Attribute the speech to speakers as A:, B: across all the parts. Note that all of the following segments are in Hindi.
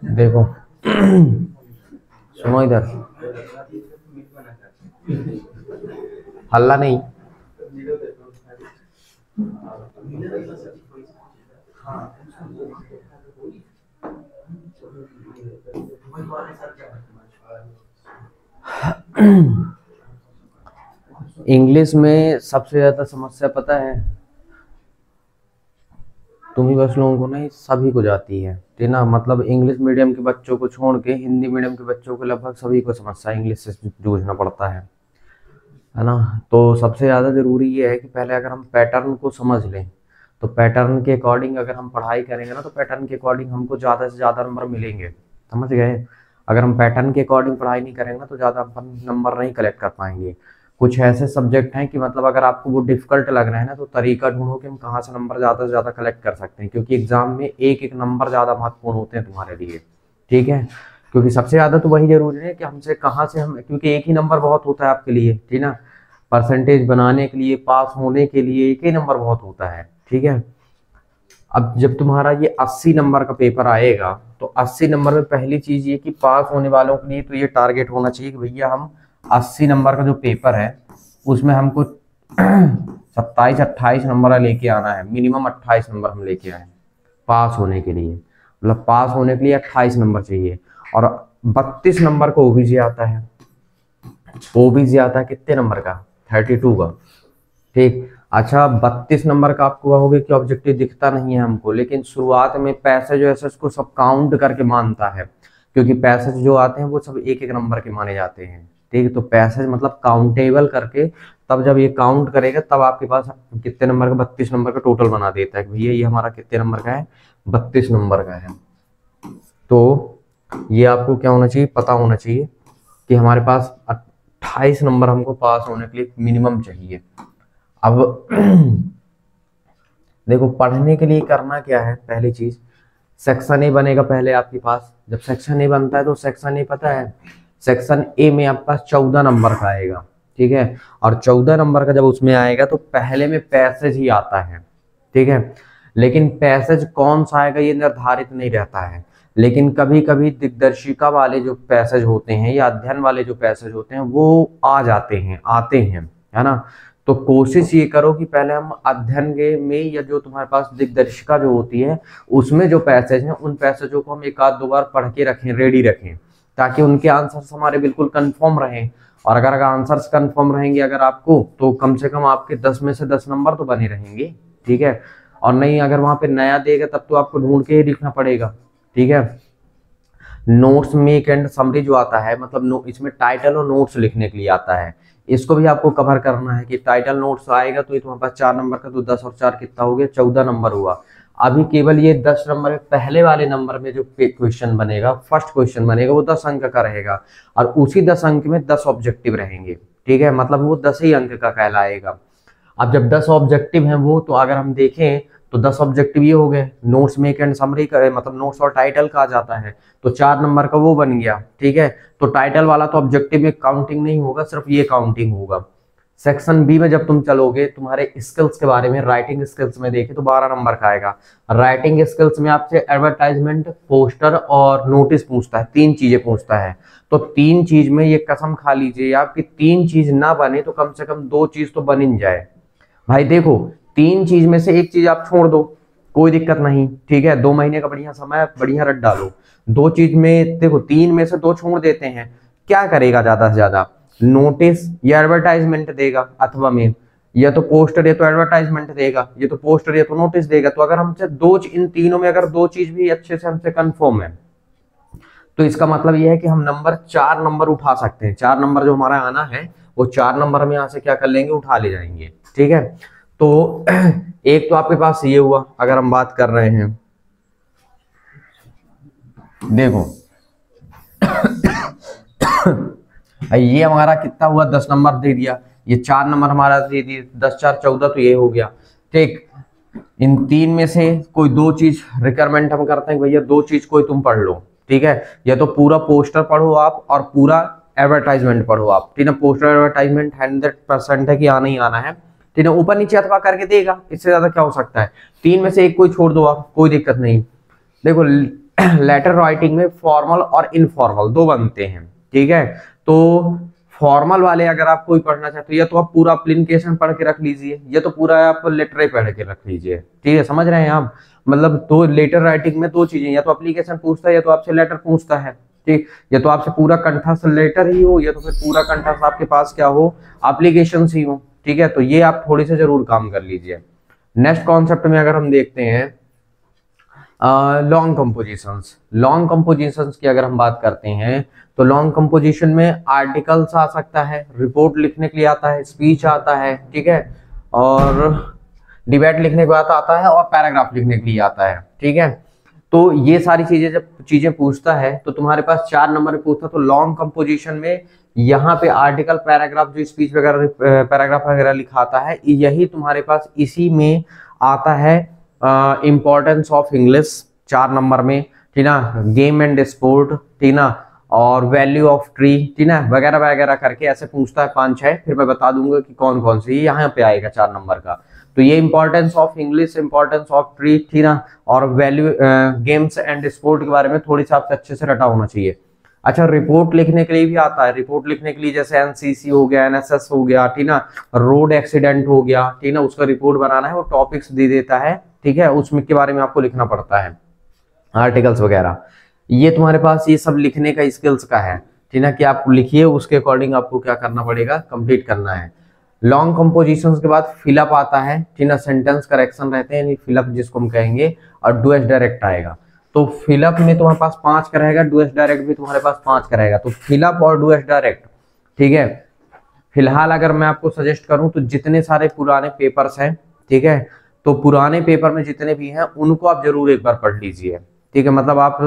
A: देखो सुनो इधर, हल्ला नहीं। इंग्लिश में सबसे ज्यादा समस्या पता है, तुम ही बस लोगों को नहीं, सभी को जाती है, ठीक ना। मतलब इंग्लिश मीडियम के बच्चों को छोड़ के हिंदी मीडियम के बच्चों को लगभग सभी को समस्या इंग्लिश से जूझना पड़ता है ना। तो सबसे ज़्यादा ज़रूरी ये है कि पहले अगर हम पैटर्न को समझ लें, तो पैटर्न के अकॉर्डिंग अगर हम पढ़ाई करेंगे ना, तो पैटर्न के अकॉर्डिंग हमको ज़्यादा से ज़्यादा नंबर मिलेंगे, समझ गए। अगर हम पैटर्न के अकॉर्डिंग पढ़ाई नहीं करेंगे ना, तो ज़्यादा अपन नंबर नहीं कलेक्ट कर पाएंगे। कुछ ऐसे सब्जेक्ट हैं कि मतलब अगर आपको वो डिफिकल्ट लग रहा है ना, तो तरीका ढूंढो कि हम कहाँ से नंबर ज़्यादा से ज़्यादा कलेक्ट कर सकते हैं, क्योंकि एग्जाम में एक एक नंबर ज़्यादा महत्वपूर्ण होते हैं तुम्हारे लिए, ठीक है। क्योंकि सबसे ज़्यादा तो वही जरूरी है कि हमसे कहाँ से हम, क्योंकि एक ही नंबर बहुत होता है आपके लिए, ठीक ना। परसेंटेज बनाने के लिए, पास होने के लिए एक ही नंबर बहुत होता है, ठीक है। अब जब तुम्हारा ये 80 नंबर का पेपर आएगा, तो 80 नंबर में पहली चीज ये कि पास होने वालों के लिए तो ये टारगेट होना चाहिए कि भैया हम 80 नंबर का जो पेपर है उसमें हमको 27-28 नंबर लेके आना है, मिनिमम 28 नंबर हम लेके आए पास होने के लिए। मतलब पास होने के लिए 28 नंबर चाहिए। और 32 नंबर का ओबीसी आता है। ओबीसी आता है कितने नंबर का? 32 का, ठीक। अच्छा, 32 नंबर का आपको कहोगे कि ऑब्जेक्टिव दिखता नहीं है हमको, लेकिन शुरुआत में पैसेज जो है इसको सब काउंट करके मानता है, क्योंकि पैसेज जो आते हैं वो सब एक एक नंबर के माने जाते हैं, ठीक। तो पैसेज मतलब काउंटेबल करके, तब जब ये काउंट करेगा तब आपके पास कितने नंबर का, 32 नंबर का टोटल बना देता है कि भैया ये हमारा कितने नंबर का है, 32 नंबर का है। तो ये आपको क्या होना चाहिए, पता होना चाहिए कि हमारे पास 28 नंबर हमको पास होने के लिए मिनिमम चाहिए। अब देखो पढ़ने के लिए करना क्या है, पहली चीज सेक्शन ए बनेगा पहले आपके पास। जब सेक्शन ए बनता है तो सेक्शन ए पता है, सेक्शन ए में आपके पास 14 नंबर का आएगा, ठीक है। और 14 नंबर का जब उसमें आएगा तो पहले में पैसेज ही आता है, ठीक है। लेकिन पैसेज कौन सा आएगा ये निर्धारित नहीं रहता है, लेकिन कभी कभी दिग्दर्शिका वाले जो पैसेज होते हैं या अध्ययन वाले जो पैसेज होते हैं वो आ जाते हैं, आते हैं, है ना। तो कोशिश ये करो कि पहले हम अध्ययन के में, या जो तुम्हारे पास दिग्दर्शिका जो होती है उसमें जो पैसेज हैं उन पैसेजों को हम एक आध दो बार पढ़ के रखें, रेडी रखें, ताकि उनके आंसर्स हमारे बिल्कुल कंफर्म रहें। और अगर आंसर्स कंफर्म रहेंगे अगर आपको, तो कम से कम आपके 10 में से 10 नंबर तो बने रहेंगे, ठीक है। और नहीं, अगर वहां पे नया देगा तब तो आपको ढूंढ के ही लिखना पड़ेगा, ठीक है। नोट्स मेक एंड समरी जो आता है, मतलब इसमें टाइटल और नोट्स लिखने के लिए आता है, इसको भी आपको कवर करना है कि टाइटल नोट्स आएगा तो ये तुम्हारे पास 4 नंबर का, तो 10 और 4 कितना हो गया, 14 नंबर हुआ। अभी केवल ये 10 नंबर में पहले वाले नंबर में जो क्वेश्चन बनेगा, फर्स्ट क्वेश्चन बनेगा वो 10 अंक का रहेगा, और उसी 10 अंक में 10 ऑब्जेक्टिव रहेंगे, ठीक है। मतलब वो 10 ही अंक का कहलाएगा। अब जब 10 ऑब्जेक्टिव हैं वो, तो अगर हम देखें तो 10 ऑब्जेक्टिव ये हो गए, नोट्स मेक एंड समरी का, मतलब नोट्स और टाइटल का आ जाता है, तो 4 नंबर का वो बन गया, ठीक है। तो टाइटल वाला तो ऑब्जेक्टिव में काउंटिंग नहीं होगा, सिर्फ ये काउंटिंग होगा। सेक्शन बी में जब तुम चलोगे, तुम्हारे स्किल्स के बारे में, राइटिंग स्किल्स में देखे तो 12 नंबर का आएगा। राइटिंग स्किल्स में आपसे एडवर्टाइजमेंट, पोस्टर और नोटिस पूछता है, 3 चीजें पूछता है। तो 3 चीज में ये कसम खा लीजिए आपकी 3 चीज ना बने तो कम से कम 2 चीज तो बन ही जाए। भाई देखो 3 चीज में से एक चीज आप छोड़ दो, कोई दिक्कत नहीं, ठीक है। 2 महीने का बढ़िया समय, बढ़िया रट डालो। 2 चीज में देखो, 3 में से 2 छोड़ देते हैं, क्या करेगा ज्यादा से ज्यादा, नोटिस या एडवर्टाइजमेंट देगा, अथवा में या तो पोस्टर या तो एडवर्टाइजमेंट देगा, ये तो पोस्टर या तो नोटिस देगा। तो अगर हमसे इन तीनों में अगर 2 चीज भी अच्छे से हमसे कंफर्म है, तो इसका मतलब यह है कि हम नंबर 4 नंबर उठा सकते हैं। 4 नंबर जो हमारा आना है वो 4 नंबर हम यहाँ से क्या कर लेंगे, उठा ले जाएंगे, ठीक है। तो एक तो आपके पास ये हुआ, अगर हम बात कर रहे हैं, देखो ये हमारा कितना हुआ, 10 नंबर दे दिया। ये 4 नंबर हमारा 10 4 14, तो ये हो गया। ठीक, इन 3 में से कोई 2 चीज रिक्वायरमेंट हम करते हैं, भैया 2 चीज कोई तुम पढ़ लो, ठीक है। या तो पूरा पोस्टर पढ़ो आप और पूरा एडवर्टाइजमेंट पढ़ो आप, ठीक है। पोस्टर एडवर्टाइजमेंट 100% है कि आना ही आना है, ठीक है। ऊपर नीचे अथवा करके देगा, इससे ज्यादा क्या हो सकता है। 3 में से एक कोई छोड़ दो आप, कोई दिक्कत नहीं। देखो लेटर राइटिंग में फॉर्मल और इनफॉर्मल 2 बनते हैं, ठीक है। तो फॉर्मल वाले अगर आप कोई पढ़ना चाहते हो, या तो आप पूरा एप्लीकेशन पढ़ के रख लीजिए, या तो पूरा आप लेटर ही पढ़ के रख लीजिए, ठीक है। समझ रहे हैं आप, मतलब तो लेटर राइटिंग में 2 चीजें, या तो एप्लीकेशन पूछता है या तो आपसे लेटर पूछता है, ठीक। या तो आपसे पूरा कंठस्थ लेटर ही हो, या तो फिर पूरा कंठस्थ आपके पास क्या हो, एप्लीकेशन ही हो, ठीक है। तो ये आप थोड़ी से जरूर काम कर लीजिए। नेक्स्ट कॉन्सेप्ट में अगर हम देखते हैं लॉन्ग कंपोजिशंस। लॉन्ग कंपोजिशंस की अगर हम बात करते हैं तो लॉन्ग कंपोजिशन में आर्टिकल्स आ सकता है, रिपोर्ट लिखने के लिए आता है, स्पीच आता है, ठीक है, और डिबेट लिखने के बाद आता है, और पैराग्राफ लिखने के लिए आता है, ठीक है। तो ये सारी चीजें जब चीजें पूछता है तो तुम्हारे पास 4 नंबर पूछता है। तो लॉन्ग कंपोजिशन में यहाँ पे आर्टिकल, पैराग्राफ, जो स्पीच वगैरह पैराग्राफ वगैरह लिखाता है, यही तुम्हारे पास इसी में आता है। इम्पोर्टेंस ऑफ इंग्लिश 4 नंबर में, ठीक ना, गेम एंड स्पोर्ट, ठीक ना, और वैल्यू ऑफ ट्री, ठीक ना, वगैरह वगैरह करके ऐसे पूछता है 5-6, फिर मैं बता दूंगा कि कौन कौन सी यहाँ पे आएगा 4 नंबर का। तो ये importance of English, importance of tree, ठीक ना, और वैल्यू गेम्स एंड स्पोर्ट के बारे में थोड़ी सा आपसे अच्छे से रटा होना चाहिए। अच्छा, रिपोर्ट लिखने के लिए भी आता है। रिपोर्ट लिखने के लिए जैसे एनसीसी हो गया, एनएसएस हो गया, ठीक ना, रोड एक्सीडेंट हो गया, ठीक ना, उसका रिपोर्ट बनाना है, वो टॉपिक्स दे देता है, ठीक है, उसमें के बारे में आपको लिखना पड़ता है, आर्टिकल्स वगैरह। ये तुम्हारे पास ये सब लिखने का स्किल्स का है, ठीक ना, कि आप लिखिए, उसके अकॉर्डिंग आपको क्या करना पड़ेगा, कंप्लीट करना है। लॉन्ग कंपोजिशंस के बाद फिलअप आता है, ठीक ना, सेंटेंस करेक्शन रहते हैं, फिलअप जिसको हम कहेंगे, और डू एस डायरेक्ट आएगा। तो फिलअप में तुम्हारे पास 5 का रहेगा, डू एस डायरेक्ट भी तुम्हारे पास 5 का रहेगा। तो फिलअप और डू एस डायरेक्ट, ठीक है। फिलहाल अगर मैं आपको सजेस्ट करूं तो जितने सारे पुराने पेपर्स हैं, ठीक है, तो पुराने पेपर में जितने भी हैं उनको आप जरूर एक बार पढ़ लीजिए, ठीक है। मतलब आप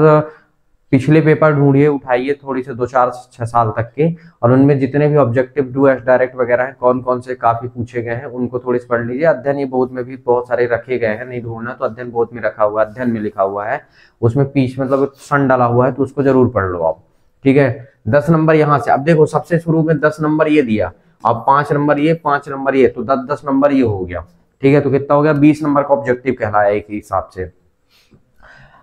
A: पिछले पेपर ढूंढिए, उठाइए थोड़ी से 2-4-6 साल तक के, और उनमें जितने भी ऑब्जेक्टिव, डू एस डायरेक्ट वगैरह हैं, कौन कौन से काफी पूछे गए हैं, उनको थोड़ी सी पढ़ लीजिए। अध्ययन ये बोध में भी बहुत सारे रखे गए हैं, नहीं ढूंढना तो अध्ययन बोध में रखा हुआ है, अध्ययन में लिखा हुआ है, उसमें पीछे मतलब सन डाला हुआ है, तो उसको जरूर पढ़ लो आप, ठीक है। 10 नंबर यहाँ से, अब देखो सबसे शुरू में 10 नंबर ये दिया, अब 5 नंबर ये, 5 नंबर ये, तो 10-10 नंबर ये हो गया, ठीक है। तो कितना हो गया, 20 नंबर का ऑब्जेक्टिव कहलाया एक हिसाब से।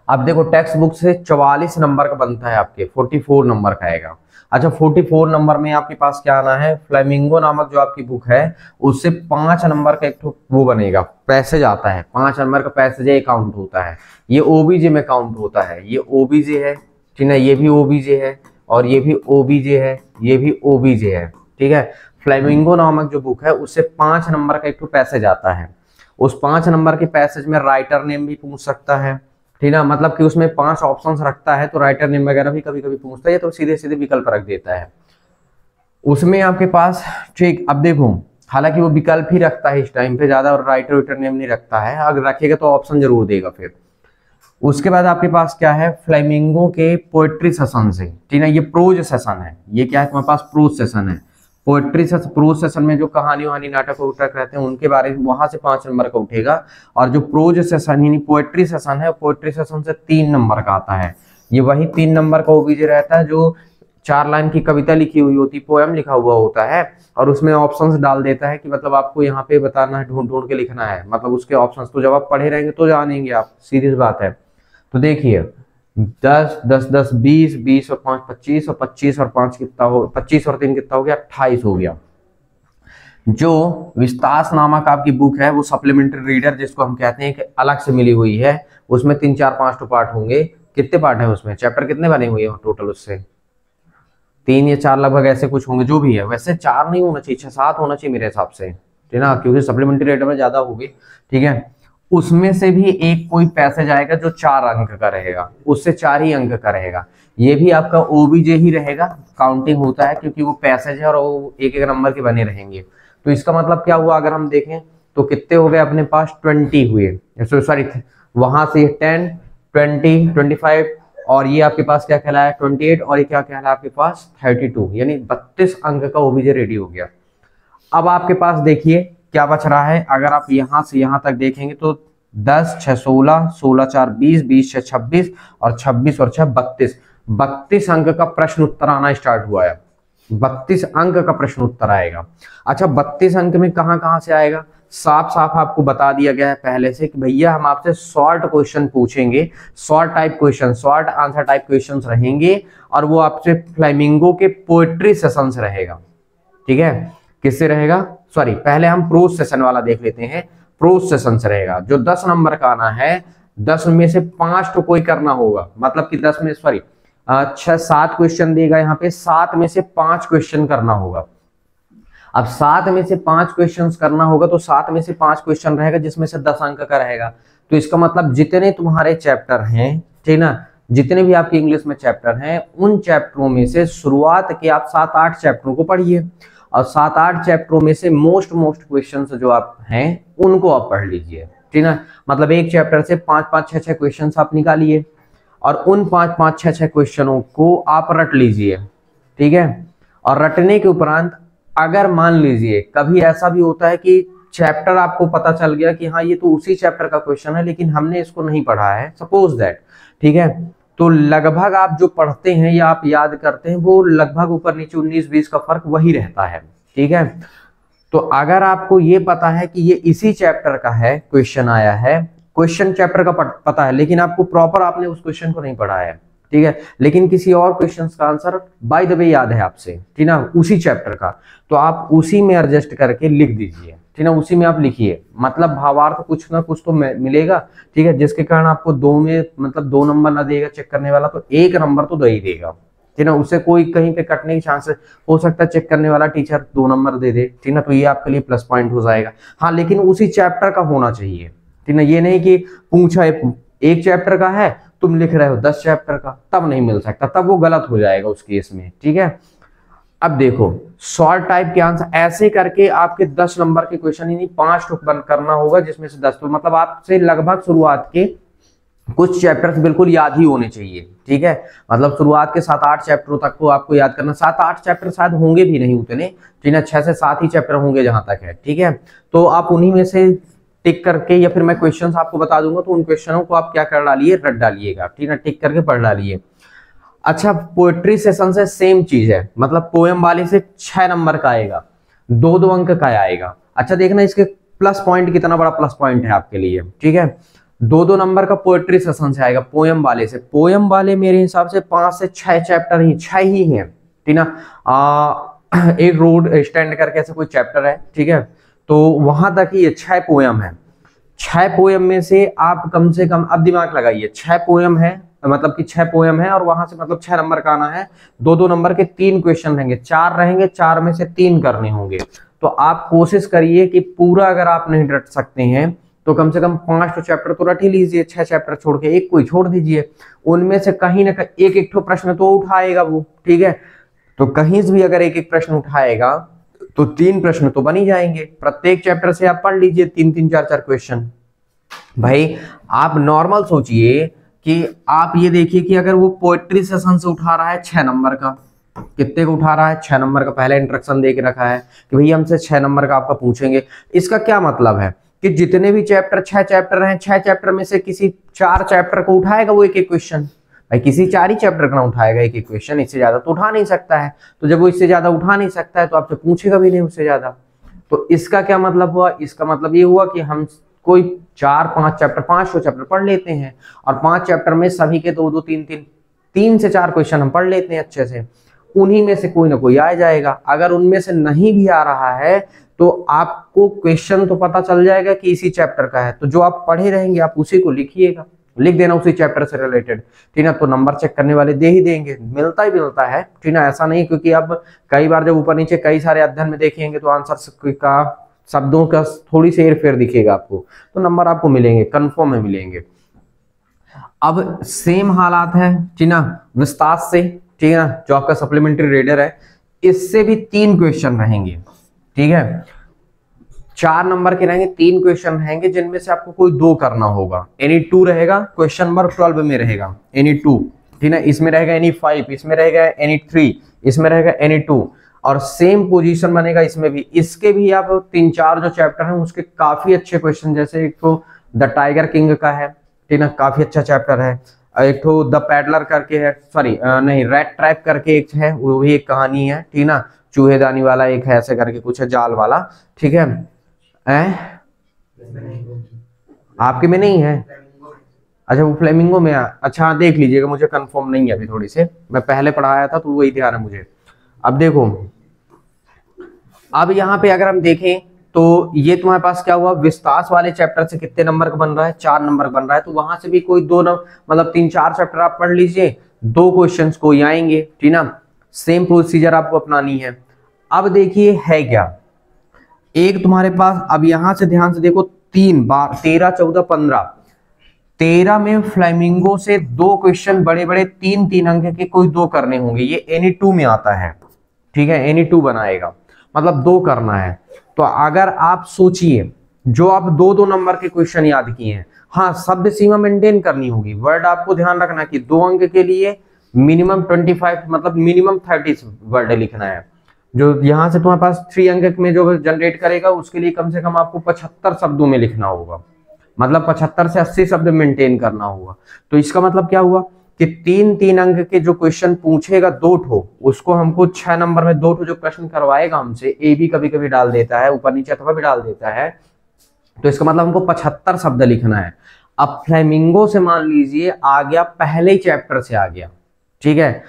A: अब देखो टेक्स्ट बुक से 44 नंबर का बनता है, आपके 44 नंबर का आएगा। अच्छा, 44 नंबर में आपके पास क्या आना है, फ्लेमिंगो नामक जो आपकी बुक है उससे 5 नंबर का एक वो बनेगा, पैसेज आता है, 5 नंबर का पैसेज है, काउंट होता है, ये ओबीजे में काउंट होता है। ये ओबीजे है, ठीक है, ये भी ओबीजे है, और ये भी ओबीजे है, ये भी ओबीजे है, ठीक है। फ्लेमिंगो नामक जो बुक है उससे 5 नंबर का एक पैसेज आता है। उस 5 नंबर के पैसेज में राइटर नेम भी पूछ सकता है, ठीक ना, मतलब कि उसमें 5 ऑप्शंस रखता है, तो राइटर नेम वगैरह भी कभी कभी पूछता है, तो सीधे सीधे विकल्प रख देता है उसमें आपके पास, ठीक। अब देखो, हालांकि वो विकल्प ही रखता है इस टाइम पे ज्यादा, और राइटर नेम नहीं रखता है, अगर रखेगा तो ऑप्शन जरूर देगा फिर। उसके बाद आपके पास क्या है, फ्लेमिंगो के पोएट्री सेशन से, ठीक है, ये प्रोज सेशन है, ये क्या है तुम्हारे पास, प्रोज सेशन है। पोएट्री सेशन, प्रोज सेशन में जो कहानी वहानी नाटक उटक रहते हैं उनके बारे में वहां से 5 नंबर का उठेगा, और जो प्रोज सेशन यानी पोएट्री सेशन है, पोएट्री सेशन से 3 नंबर का आता है। ये वही 3 नंबर का ओबीजे रहता है जो 4 लाइन की कविता लिखी हुई होती, पोएम लिखा हुआ होता है, और उसमें ऑप्शंस डाल देता है कि मतलब आपको यहाँ पे बताना है, ढूंढ ढूंढ के लिखना है, मतलब उसके ऑप्शंस, तो जब आप पढ़े रहेंगे तो जानेंगे आप, सीरियस बात है। तो देखिए 10 10 10 20 20 और 5 25, और 25 और 5 कितना हो, 25 और 3 कितना हो गया, 28 हो गया। जो विस्तास नामक आपकी बुक है वो सप्लीमेंट्री रीडर जिसको हम कहते हैं कि अलग से मिली हुई है, उसमें 3 4 5 तो पार्ट होंगे। कितने पार्ट हैं उसमें, चैप्टर कितने बने हुए हैं टोटल, उससे 3 या 4 लगभग ऐसे कुछ होंगे, जो भी है, वैसे 4 नहीं होना चाहिए, 6-7 होना चाहिए मेरे हिसाब से, ठीक ना, क्योंकि सप्लीमेंट्री रीडर में ज्यादा होगी, ठीक है। उसमें से भी एक कोई पैसेज आएगा जो 4 अंक का रहेगा, उससे 4 ही अंक का रहेगा, ये भी आपका ओबीजे ही रहेगा, काउंटिंग होता है क्योंकि वो पैसेज है और वो एक एक नंबर के बने रहेंगे। तो इसका मतलब क्या हुआ, अगर हम देखें तो कितने हो गए अपने पास, 20 हुए, सॉरी वहां से 10 20 25, और ये आपके पास क्या कहलाया 28, और ये क्या कहलाया आपके पास 32, यानी 32 अंक का ओबीजे रेडी हो गया। अब आपके पास देखिए क्या बच रहा है, अगर आप यहां से यहां तक देखेंगे तो 10 6 16, 16 4 20, 20 6 26 और 26 और 6 32, 32 अंक का प्रश्न उत्तर आना स्टार्ट हुआ है। 32 अंक का प्रश्न उत्तर आएगा। अच्छा 32 अंक में कहां कहां से आएगा, साफ साफ आपको बता दिया गया है पहले से कि भैया हम आपसे शॉर्ट क्वेश्चन पूछेंगे, short type question, short answer type questions रहेंगे, और वो आपसे फ्लेमिंगो के पोएट्री सेशंस रहेगा। ठीक है, किससे रहेगा, सॉरी पहले हम प्रोज सेशन वाला देख लेते हैं। प्रोज सेशन से रहेगा, जो 10 नंबर का आना है, 10 में से 5 तो कोई करना होगा, मतलब कि 10 में सॉरी 6 7 क्वेश्चन देगा यहाँ पे, 7 में से 5 क्वेश्चन करना होगा। अब 7 में से 5 क्वेश्चन करना होगा तो 7 में से 5 क्वेश्चन रहेगा जिसमें से 10 अंक का रहेगा। तो इसका मतलब जितने तुम्हारे चैप्टर हैं, ठीक ना, जितने भी आपके इंग्लिश में चैप्टर हैं, उन चैप्टरों में से शुरुआत के आप 7-8 चैप्टरों को पढ़िए, और 7-8 चैप्टरों में से मोस्ट क्वेश्चंस जो आप हैं उनको आप पढ़ लीजिए। ठीक ना, मतलब एक चैप्टर से 5-5 6-6 क्वेश्चंस आप निकालिए और उन 5-5 6-6 क्वेश्चनों को आप रट लीजिए। ठीक है, और रटने के उपरांत अगर मान लीजिए कभी ऐसा भी होता है कि चैप्टर आपको पता चल गया कि हाँ ये तो उसी चैप्टर का क्वेश्चन है लेकिन हमने इसको नहीं पढ़ा है, सपोज दैट, ठीक है, तो लगभग आप जो पढ़ते हैं या आप याद करते हैं वो लगभग ऊपर नीचे 19-20 का फर्क वही रहता है। ठीक है, तो अगर आपको ये पता है कि ये इसी चैप्टर का है, क्वेश्चन आया है, क्वेश्चन चैप्टर का पता है, लेकिन आपको प्रॉपर आपने उस क्वेश्चन को नहीं पढ़ा है, ठीक है, लेकिन किसी और क्वेश्चन का आंसर बाय द वे याद है आपसे, ठीक ना, उसी चैप्टर का, तो आप उसी में एडजस्ट करके लिख दीजिए। ठीक ना, उसी में आप लिखिए, मतलब भावार्थ कुछ ना कुछ तो मिलेगा। ठीक है, जिसके कारण आपको 2 में मतलब 2 नंबर ना देगा चेक करने वाला, तो 1 नंबर तो दे ही देगा। ठीक ना, उससे कोई कहीं पे कटने की चांसेस हो सकता है, चेक करने वाला टीचर 2 नंबर दे दे। ठीक ना, तो ये आपके लिए प्लस पॉइंट हो जाएगा। हाँ, लेकिन उसी चैप्टर का होना चाहिए। ठीक ना, ये नहीं कि पूछा एक चैप्टर का है तुम लिख रहे हो 10 चैप्टर का, तब नहीं मिल सकता, तब वो गलत हो जाएगा उस केस में। ठीक है, अब देखो शॉर्ट टाइप के आंसर ऐसे करके आपके 10 नंबर के क्वेश्चन ही नहीं 5 टुक बंद करना होगा, जिसमें से 10, तो मतलब आपसे लगभग शुरुआत के कुछ चैप्टर्स बिल्कुल याद ही होने चाहिए। ठीक है, मतलब शुरुआत के 7-8 चैप्टरों तक को आपको याद करना, 7-8 चैप्टर शायद होंगे भी नहीं उतने, ठीक है, 6 से 7 ही चैप्टर होंगे जहां तक है। ठीक है, तो आप उन्हीं में से टिक करके, या फिर मैं क्वेश्चंस आपको बता दूंगा तो उन क्वेश्चनों को आप क्या कर डालिए, रट डालिएगा। ठीक है, टिक करके पढ़ डालिए। अच्छा, पोएट्री सेशन से सेम चीज है, मतलब पोएम वाले से 6 नंबर का आएगा, 2-2 अंक का आएगा। अच्छा देखना इसके प्लस पॉइंट, कितना बड़ा प्लस पॉइंट है आपके लिए। ठीक है, 2-2 नंबर का पोएट्री सेशन से आएगा पोएम वाले से। पोएम वाले मेरे हिसाब से 5 से 6 चैप्टर ही 6 ही हैं। ठीक ना, एक रोड स्टैंड करके ऐसा कोई चैप्टर है, ठीक है, तो वहां तक ही 6 पोएम है। 6 पोएम में से आप कम से कम, अब दिमाग लगाइए, 6 पोएम है, मतलब कि 6 पोएम है, और वहां से मतलब 6 नंबर का आना है, 2-2 नंबर के 3 क्वेश्चन रहेंगे, 4 रहेंगे, 4 में से 3 करने होंगे। तो आप कोशिश करिए कि पूरा अगर आप नहीं रट सकते हैं तो कम से कम 5 तो चैप्टर तो रट ही लीजिए, 6 चैप्टर छोड़ के एक कोई छोड़ दीजिए, उनमें से कहीं ना कहीं एक एक प्रश्न तो उठाएगा वो। ठीक है, तो कहीं से भी अगर एक एक प्रश्न उठाएगा तो 3 प्रश्न तो बन ही जाएंगे। प्रत्येक चैप्टर से आप पढ़ लीजिए 3-3 4-4 क्वेश्चन। भाई आप नॉर्मल सोचिए कि आप ये देखिए कि अगर वो पोएट्री सेशन से उठा रहा है 6 नंबर का, कितने को उठा रहा है, 6 नंबर का, पहले इंस्ट्रक्शन दे के रखा है कि भैया हमसे 6 नंबर का आपका पूछेंगे। इसका क्या मतलब है कि जितने भी चैप्टर 6 चैप्टर हैं, 6 चैप्टर में से किसी 4 चैप्टर को उठाएगा वो एक एक क्वेश्चन। भाई किसी 4 ही चैप्टर का उठाएगा एक एक क्वेश्चन, इससे ज्यादा तो उठा नहीं सकता है। तो जब वो इससे ज्यादा उठा नहीं सकता है तो आपसे पूछेगा भी नहीं उससे ज्यादा। तो इसका क्या मतलब हुआ, इसका मतलब ये हुआ कि हम कोई 4-5 चैप्टर, 500 चैप्टर पढ़ लेते हैं, और 5 चैप्टर में सभी के 2-2 3 से 4 क्वेश्चन हम पढ़ लेते हैं अच्छे से, उन्हीं में से कोई ना कोई आ जाएगा। अगर उनमें से नहीं भी आ रहा है तो आपको क्वेश्चन तो पता चल जाएगा कि इसी चैप्टर का है, तो जो आप पढ़े रहेंगे आप उसी को लिखिएगा, लिख देना उसी चैप्टर से रिलेटेड। ठीक है, तो नंबर चेक करने वाले दे ही देंगे, मिलता ही मिलता है। ठीक है, ऐसा नहीं, क्योंकि अब कई बार जब ऊपर नीचे कई सारे अध्ययन में देखेंगे तो आंसर का, शब्दों का थोड़ी सी हेरफेर दिखेगा आपको, तो नंबर आपको मिलेंगे, कंफर्म में मिलेंगे। अब सेम हालात है, ठीक ना, विस्तार से, ठीक है ना, जो आपका सप्लीमेंट्री रीडर है, इससे भी 3 क्वेश्चन रहेंगे। ठीक है, 4 नंबर के रहेंगे, 3 क्वेश्चन रहेंगे, जिनमें से आपको कोई 2 करना होगा। एनी 2 रहेगा, क्वेश्चन नंबर 12 में रहेगा एनी 2, ठीक है, इसमें रहेगा एनी 5, इसमें रहेगा एनी 3, इसमें रहेगा एनी 2, और सेम पोजीशन बनेगा इसमें भी। इसके भी आप 3-4 जो चैप्टर हैं उसके काफी अच्छे क्वेश्चन, जैसे एक तो द टाइगर किंग का है, ठीक ना, काफी अच्छा चैप्टर है। एक तो द पैडलर करके है, सॉरी नहीं, रेड ट्रैप करके एक है, वो भी एक कहानी है, ठीक ना, चूहेदानी वाला एक है, ऐसे करके कुछ है, जाल वाला, ठीक है। आपके में नहीं है? अच्छा, वो फ्लेमिंगो में है। अच्छा देख लीजिएगा, मुझे कंफर्म नहीं है अभी, थोड़ी से मैं पहले पढ़ाया था तो वही ध्यान है मुझे। अब देखो, अब यहाँ पे अगर हम देखें तो ये तुम्हारे पास क्या हुआ, विस्तास वाले चैप्टर से कितने नंबर का बन रहा है, 4 नंबर का बन रहा है। तो वहां से भी कोई 2 मतलब 3-4 चैप्टर आप पढ़ लीजिए, 2 क्वेश्चंस कोई आएंगे, ठीक ना। सेम प्रोसीजर आपको अपनानी है। अब देखिए है क्या, एक तुम्हारे पास, अब यहां से ध्यान से देखो, 3 बार 13, 14, 15, 13 में फ्लेमिंगो से 2 क्वेश्चन बड़े बड़े 3-3 अंक के कोई 2 करने होंगे। ये एनी 2 में आता है, ठीक है, एनी 2 बनाएगा, मतलब 2 करना है। तो अगर आप सोचिए, जो आप 2-2 नंबर के क्वेश्चन याद किए हैं, हाँ शब्द सीमा मेंटेन करनी होगी। वर्ड आपको ध्यान रखना कि 2 अंक के लिए मिनिमम 25, मतलब मिनिमम 30 वर्ड लिखना है। जो यहां से तुम्हारे पास 3 अंक में जो जनरेट करेगा उसके लिए कम से कम आपको 75 शब्दों में लिखना होगा, मतलब 75 से 80 शब्द मेंटेन करना होगा। तो इसका मतलब क्या हुआ कि 3-3 अंक के जो क्वेश्चन पूछेगा 2 ठो, उसको हमको 6 नंबर में 2 ठो जो प्रश्न करवाएगा हमसे, ए भी कभी कभी डाल देता है, ऊपर नीचे अथवा भी डाल देता है, तो इसका मतलब हमको 75 शब्द लिखना है। अब फ्लेमिंगो से मान लीजिए आ गया, पहले ही चैप्टर से आ गया, ठीक है,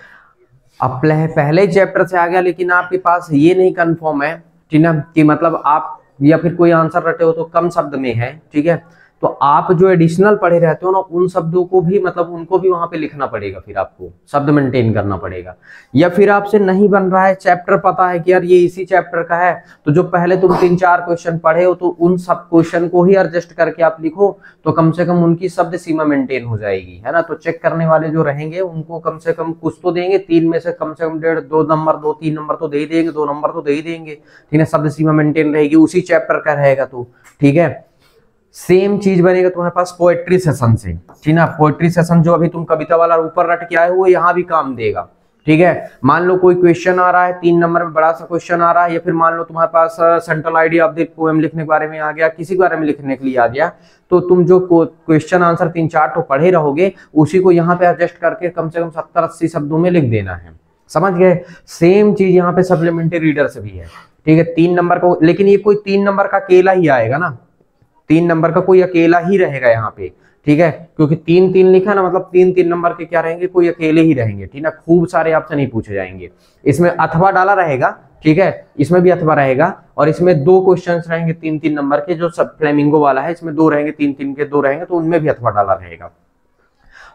A: अब पहले ही चैप्टर से आ गया, लेकिन आपके पास ये नहीं कंफर्म है, ठीक ना, कि मतलब आप या फिर कोई आंसर रटे हो तो कम शब्द में है, ठीक है, तो आप जो एडिशनल पढ़े रहते हो ना, उन शब्दों को भी, मतलब उनको भी वहां पे लिखना पड़ेगा, फिर आपको शब्द मेंटेन करना पड़ेगा। या फिर आपसे नहीं बन रहा है, चैप्टर पता है कि यार ये इसी चैप्टर का है, तो जो पहले तुम 3-4 क्वेश्चन पढ़े हो तो उन सब क्वेश्चन को ही एडजस्ट करके आप लिखो, तो कम से कम उनकी शब्द सीमा मेंटेन हो जाएगी, है ना। तो चेक करने वाले जो रहेंगे उनको कम से कम कुछ तो देंगे, 3 में से कम 1.5-2 नंबर, 2-3 नंबर तो दे ही देंगे, 2 नंबर तो दे ही देंगे, ठीक है, शब्द सीमा मेंटेन रहेगी, उसी चैप्टर का रहेगा, तो ठीक है। सेम चीज बनेगा तुम्हारे पास पोएट्री सेशन से, ठीक ना, पोएट्री सेशन जो अभी तुम कविता वाला ऊपर रट के आए हो, यहाँ भी काम देगा, ठीक है। मान लो कोई क्वेश्चन आ रहा है 3 नंबर में, बड़ा सा क्वेश्चन आ रहा है, या फिर मान लो तुम्हारे पास central idea of the poem लिखने के बारे में आ गया, किसी के बारे में लिखने के लिए आ गया, तो तुम जो क्वेश्चन आंसर 3-4 तो पढ़े रहोगे, उसी को यहाँ पे एडजस्ट करके कम से कम 70-80 शब्दों में लिख देना है, समझ गए। सेम चीज यहाँ पे सप्लीमेंट्री रीडर से भी है, ठीक है। 3 नंबर को, लेकिन ये कोई 3 नंबर का अकेला ही आएगा ना, 3 नंबर का कोई अकेला ही रहेगा यहाँ पे, ठीक है, क्योंकि 3-3 लिखा ना, मतलब 3-3 नंबर के क्या रहेंगे, कोई अकेले ही रहेंगे, ठीक ना, खूब सारे आपसे नहीं पूछे जाएंगे। इसमें अथवा डाला रहेगा, ठीक है, इसमें भी अथवा रहेगा, और इसमें 2 क्वेश्चंस रहेंगे 3-3 नंबर के, जो सब फ्लेमिंगो वाला है इसमें 2 रहेंगे, 3-3 के 2 रहेंगे, तो उनमें भी अथवा डाला रहेगा।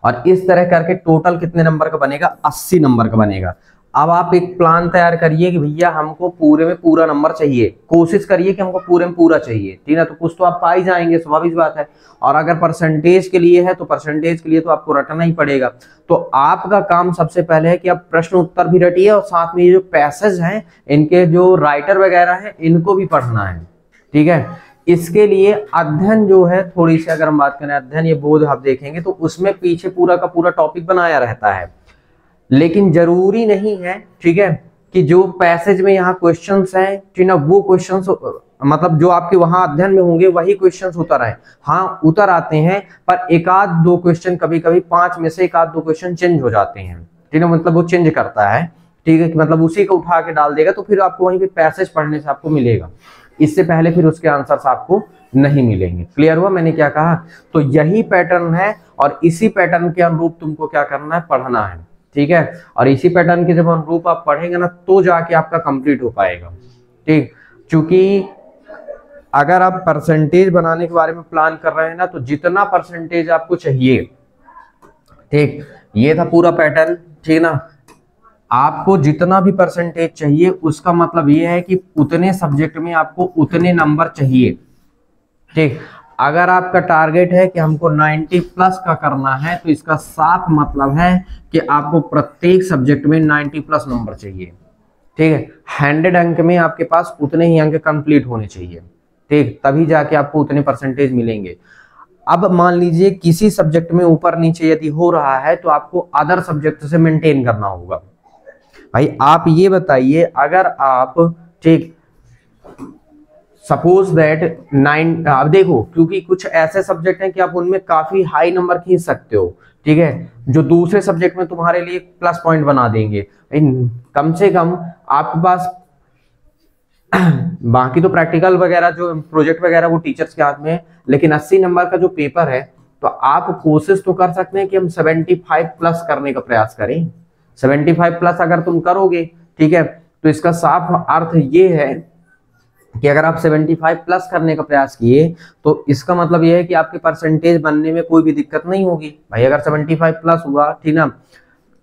A: और इस तरह करके टोटल कितने नंबर का बनेगा, 80 नंबर का बनेगा। अब आप एक प्लान तैयार करिए कि भैया हमको पूरे में पूरा नंबर चाहिए, कोशिश करिए कि हमको पूरे में पूरा चाहिए, ठीक है, तो कुछ तो आप पा ही जाएंगे, स्वाभाविक बात है। और अगर परसेंटेज के लिए है तो परसेंटेज के लिए तो आपको रटना ही पड़ेगा। तो आपका काम सबसे पहले है कि आप प्रश्न उत्तर भी रटिए, और साथ में ये जो पैसेज हैं इनके जो राइटर वगैरह हैं इनको भी पढ़ना है, ठीक है। इसके लिए अध्ययन जो है, थोड़ी सी अगर हम बात करें अध्ययन, ये बोध आप देखेंगे तो उसमें पीछे पूरा का पूरा टॉपिक बनाया रहता है, लेकिन जरूरी नहीं है, ठीक है, कि जो पैसेज में यहाँ क्वेश्चंस हैं, ठीक ना, वो क्वेश्चंस मतलब जो आपके वहां अध्ययन में होंगे वही क्वेश्चंस उतर आए। हाँ उतर आते हैं, पर 1-2 क्वेश्चन, कभी कभी 5 में से 1-2 क्वेश्चन चेंज हो जाते हैं, ठीक है, मतलब वो चेंज करता है, ठीक है, मतलब उसी को उठा के डाल देगा, तो फिर आपको वहीं पे पैसेज पढ़ने से आपको मिलेगा, इससे पहले फिर उसके आंसर्स आपको नहीं मिलेंगे। क्लियर हुआ मैंने क्या कहा? तो यही पैटर्न है, और इसी पैटर्न के अनुरूप तुमको क्या करना है, पढ़ना है, ठीक है। और इसी पैटर्न के जब अनुरूप आप पढ़ेंगे ना, तो जाके आपका कंप्लीट हो पाएगा, ठीक। क्योंकि अगर आप परसेंटेज बनाने के बारे में प्लान कर रहे हैं ना, तो जितना परसेंटेज आपको चाहिए, ठीक, ये था पूरा पैटर्न, ठीक ना, आपको जितना भी परसेंटेज चाहिए उसका मतलब ये है कि उतने सब्जेक्ट में आपको उतने नंबर चाहिए, ठीक। अगर आपका टारगेट है कि हमको 90+ का करना है, तो इसका साफ मतलब है कि आपको प्रत्येक सब्जेक्ट में 90+ नंबर चाहिए, ठीक है। 100 अंक में आपके पास उतने ही अंक कंप्लीट होने चाहिए, ठीक, तभी जाके आपको उतने परसेंटेज मिलेंगे। अब मान लीजिए किसी सब्जेक्ट में ऊपर नीचे यदि हो रहा है, तो आपको अदर सब्जेक्ट से मेंटेन करना होगा, भाई आप ये बताइए, अगर आप, ठीक, सपोज दैट 9, आप देखो क्योंकि कुछ ऐसे सब्जेक्ट हैं कि आप उनमें काफी हाई नंबर खींच सकते हो, ठीक है, जो दूसरे सब्जेक्ट में तुम्हारे लिए प्लस पॉइंट बना देंगे। कम से कम आपके पास बाकी तो प्रैक्टिकल वगैरह जो प्रोजेक्ट वगैरह वो टीचर्स के हाथ में है, लेकिन 80 नंबर का जो पेपर है, तो आप कोशिश तो कर सकते हैं कि हम 75 प्लस करने का प्रयास करें। 75 प्लस अगर तुम करोगे, ठीक है, तो इसका साफ अर्थ ये है कि अगर आप 75 प्लस करने का प्रयास किए, तो इसका मतलब यह है कि आपके परसेंटेज बनने में कोई भी दिक्कत नहीं होगी। भाई अगर 75 प्लस हुआ, ठीक ना,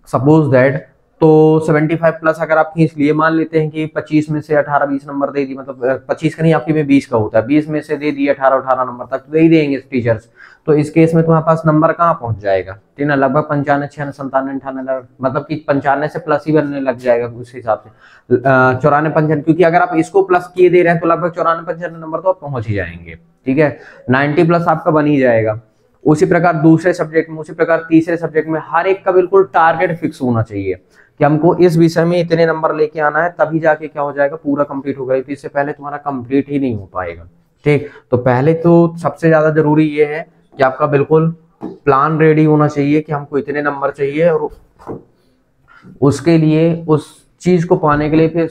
A: सपोज दैट, तो 75 प्लस अगर आप खींच लिए, मान लेते हैं कि 25 में से 18-20 नंबर दे दी, मतलब 25 का नहीं, आपकी में 20 का होता है, 20 में से दे दिए 18 नंबर तक तो दे ही देंगे टीचर्स। तो इस केस में तुम्हारे पास नंबर कहाँ पहुंच जाएगा, ठीक ना, लगभग 95, 96, 97, 98, मतलब कि 95 से प्लस ही बनने लग जाएगा उस हिसाब से। 94, 95, क्योंकि अगर आप इसको प्लस किए दे रहे हैं तो लगभग 94, 95 नंबर तो आप पहुंच ही जाएंगे, ठीक है, 90 प्लस आपका बन ही जाएगा। उसी प्रकार दूसरे सब्जेक्ट में, उसी प्रकार तीसरे सब्जेक्ट में, हर एक का बिल्कुल टारगेट फिक्स होना चाहिए कि हमको इस विषय में इतने नंबर लेके आना है, तभी जाके क्या हो जाएगा, पूरा कंप्लीट होगा। तो इससे पहले तुम्हारा कंप्लीट ही नहीं हो पाएगा, ठीक। तो पहले तो सबसे ज्यादा जरूरी ये है कि आपका बिल्कुल प्लान रेडी होना चाहिए कि हमको इतने नंबर चाहिए, और उसके लिए, उस चीज को पाने के लिए फिर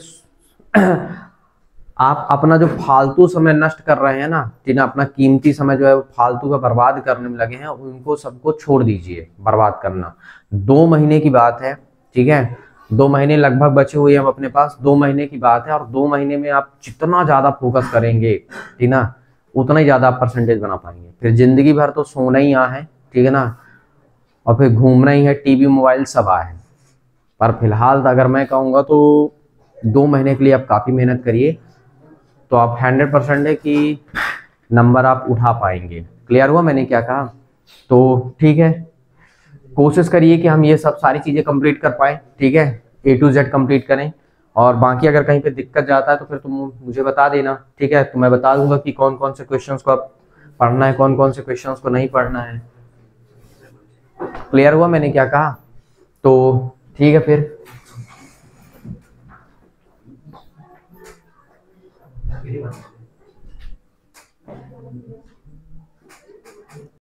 A: आप अपना जो फालतू समय नष्ट कर रहे हैं ना, जिन्हें अपना कीमती समय जो है वो फालतू का बर्बाद करने में लगे हैं, उनको सबको छोड़ दीजिए बर्बाद करना। 2 महीने की बात है, ठीक है, 2 महीने लगभग बचे हुए हैं हम अपने पास, 2 महीने की बात है, और 2 महीने में आप जितना ज्यादा फोकस करेंगे, ठीक ना, उतना ही ज्यादा आप परसेंटेज बना पाएंगे। फिर जिंदगी भर तो सोना ही यहाँ है, ठीक है ना, और फिर घूमना ही है, टीवी मोबाइल सब आए हैं। पर फिलहाल अगर मैं कहूँगा तो 2 महीने के लिए आप काफी मेहनत करिए, तो आप 100% है कि नंबर आप उठा पाएंगे। क्लियर हुआ मैंने क्या कहा? तो ठीक है, कोशिश करिए कि हम ये सब सारी चीजें कंप्लीट कर पाए, ठीक है, A to Z कंप्लीट करें, और बाकी अगर कहीं पे दिक्कत जाता है तो फिर तुम मुझे बता देना, ठीक है, तो मैं बता दूंगा कि कौन कौन से क्वेश्चंस को आप पढ़ना है, कौन कौन से क्वेश्चंस को नहीं पढ़ना है। क्लियर हुआ मैंने क्या कहा? तो ठीक है फिर।